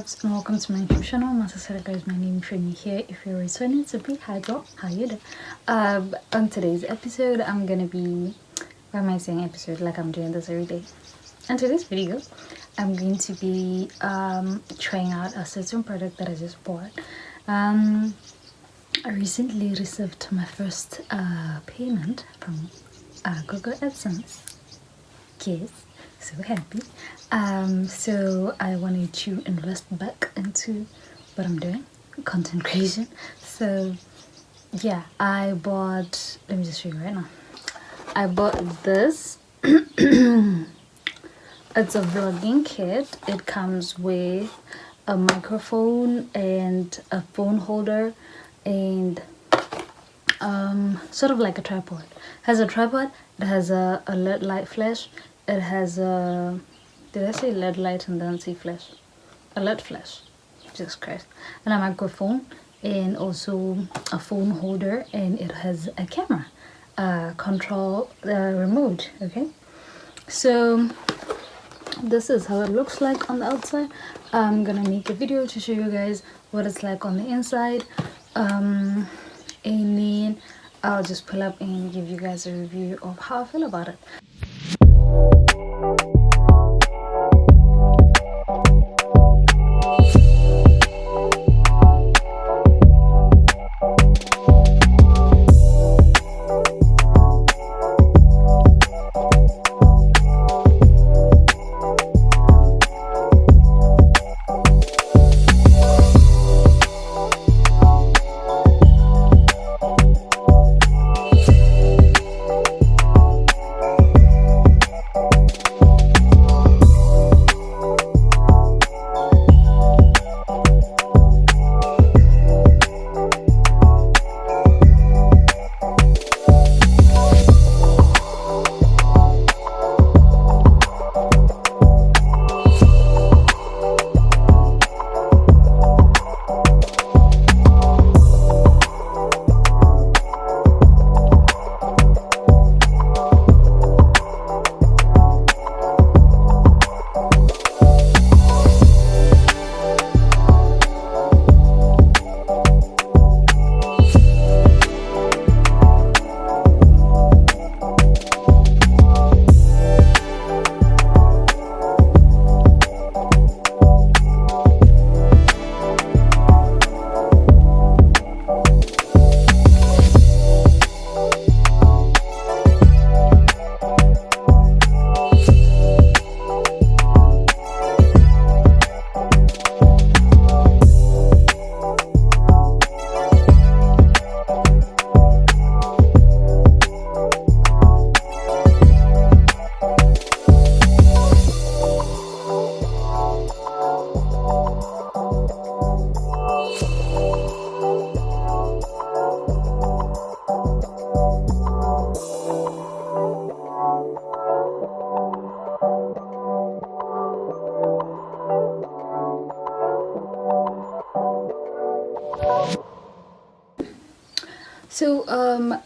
loves, and welcome to my YouTube channel. Masa Selka is my name. If you're new here, if you're returning to be, hi girl, how you doing? On today's episode, I'm gonna be, why am I saying episode like I'm doing this every day? In today's video, I'm going to be trying out a certain product that I just bought. I recently received my first payment from Google AdSense. Yes, so happy. So I wanted to invest back into what I'm doing, content creation. So yeah, I bought, let me just show you right now. I bought this. It's a vlogging kit. It comes with a microphone and a phone holder and sort of like a tripod. It has a tripod. It has a LED light flash. It has a, did I say LED light and then say flash? A LED flash. Jesus Christ. And a microphone and also a phone holder, and it has a camera control remote. Okay, so this is how it looks like on the outside. I'm gonna make a video to show you guys what it's like on the inside, and then I'll just pull up and give you guys a review of how I feel about it. So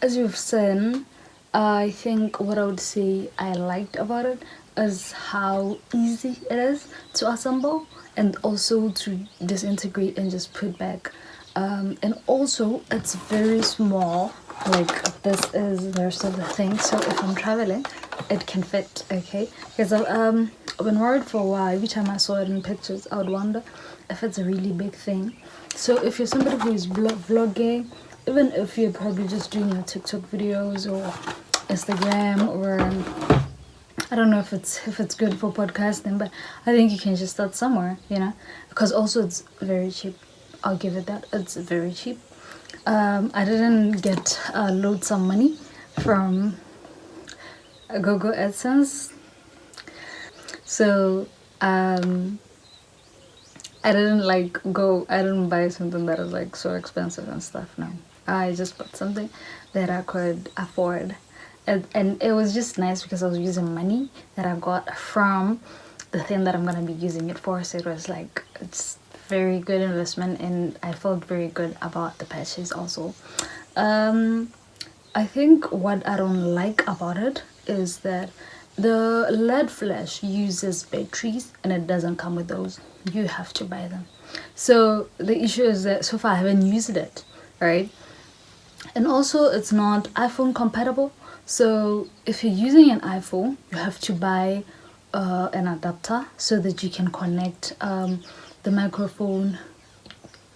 as you've seen, I think what I would say I liked about it is how easy it is to assemble and also to disintegrate and just put back, and also it's very small. Like this is the rest of the thing, so if I'm traveling it can fit. Okay, because I've been worried for a while. Every time I saw it in pictures I would wonder if it's a really big thing. So if you're somebody who is vlogging, even if you're probably just doing your TikTok videos or Instagram, or I don't know if it's good for podcasting, but I think you can just start somewhere, you know, because also it's very cheap. I'll give it that, it's very cheap. I didn't get loads of money from Google AdSense, so I didn't buy something that is like so expensive and stuff. No, I just bought something that I could afford, and it was just nice because I was using money that I got from the thing that I'm gonna be using it for. So it was like, it's very good investment, and I felt very good about the purchase also. I think what I don't like about it is that the LED flash uses batteries and it doesn't come with those. You have to buy them. So the issue is that so far I haven't used it, right? And also it's not iPhone compatible. So if you're using an iPhone, you have to buy an adapter so that you can connect the microphone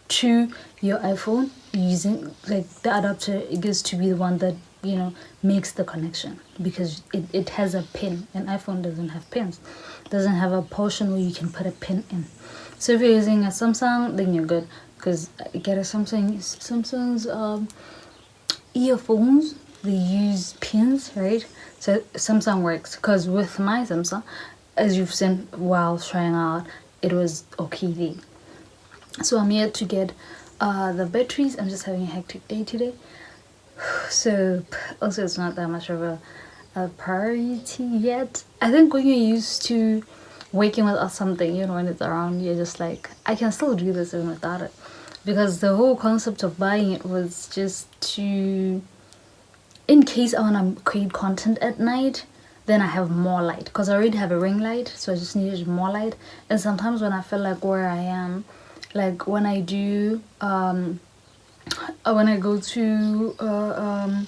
to your iPhone using like the adapter. It gets to be the one that makes the connection, because it has a pin. An iPhone doesn't have pins, doesn't have a portion where you can put a pin in. So if you're using a Samsung, then you're good, because get a Samsung's earphones, they use pins, right? So Samsung works, because with my Samsung, as you've seen while trying out, it was okay there. So I'm here to get the batteries. I'm just having a hectic day today, so also it's not that much of a priority yet. I think when you're used to waking without something, when it's around, you're just like, I can still do this even without it, because the whole concept of buying it was just to, in case I want to create content at night, then I have more light, because I already have a ring light, so I just needed more light. And sometimes when I feel like where I am, like when I do when I go to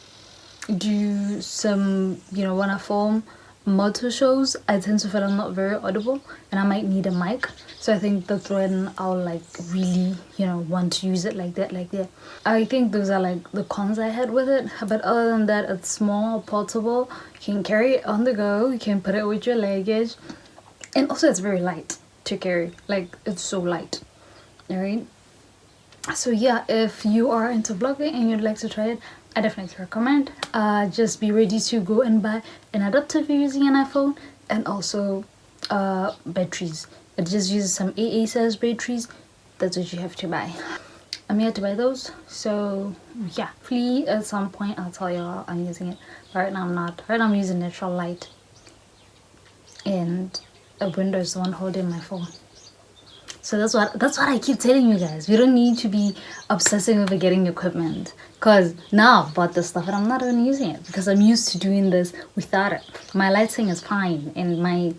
do some when I film motor shows, I tend to feel I'm not very audible and I might need a mic. So I think that's when I'll like really want to use it like that. I think those are like the cons I had with it, but other than that, it's small, portable, you can carry it on the go, you can put it with your luggage, and also it's very light to carry. Like, it's so light. Alright, so yeah, if you are into vlogging and you'd like to try it, I definitely recommend. Just be ready to go and buy an adapter if you're using an iPhone, and also batteries. It just uses some AA size batteries. That's what you have to buy. I'm here to buy those, so yeah, hopefully at some point I'll tell you how I'm using it. But right now I'm not. Right now I'm using natural light, and a window is the one holding my phone. So that's what I keep telling you guys. We don't need to be obsessing over getting equipment, because now I've bought this stuff and I'm not even using it, because I'm used to doing this without it. My lighting is fine, and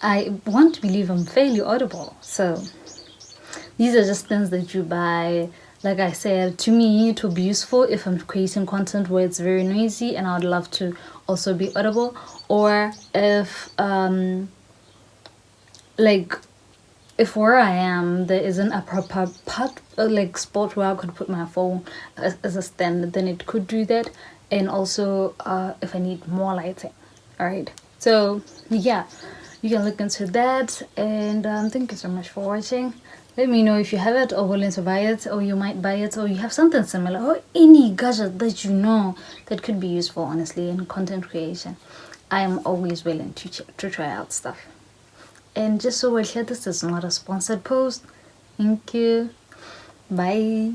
I want to believe I'm fairly audible. So these are just things that you buy. Like I said, to me it will be useful if I'm creating content where it's very noisy and I would love to also be audible, or if like if where I am there isn't a proper spot where I could put my phone as a stand, then it could do that. And also if I need more lighting. Alright, so yeah, you can look into that. And thank you so much for watching. Let me know if you have it or willing to buy it, or you might buy it, or you have something similar, or any gadget that you know that could be useful, honestly, in content creation. I am always willing to try out stuff. And just so we're clear, this is not a sponsored post. Thank you. Bye.